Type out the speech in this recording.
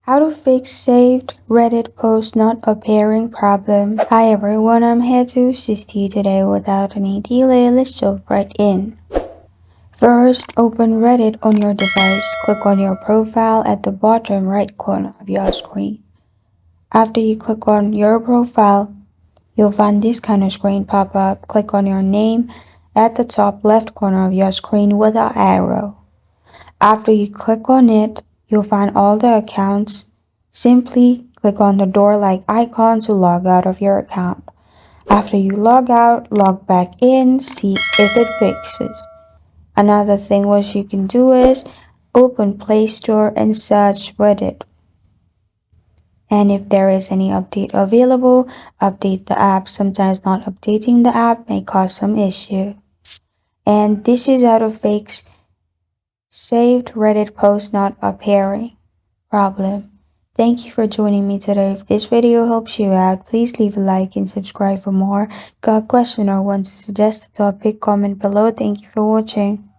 How to fix saved Reddit post not appearing problem. Hi everyone, I'm here to assist you today without any delay. Let's jump right in. First, open Reddit on your device. Click on your profile at the bottom right corner of your screen. After you click on your profile, you'll find this kind of screen pop up. Click on your name at the top left corner of your screen with an arrow. After you click on it, you'll find all the accounts. Simply click on the door-like icon to log out of your account. After you log out, log back in, see if it fixes. Another thing which you can do is open Play Store and search Reddit. And if there is any update available, update the app. Sometimes not updating the app may cause some issue. And this is how to fix saved Reddit post not appearing problem. Thank you for joining me today. If this video helps you out, please leave a like and subscribe for more. Got a question or want to suggest a topic? Comment below. Thank you for watching.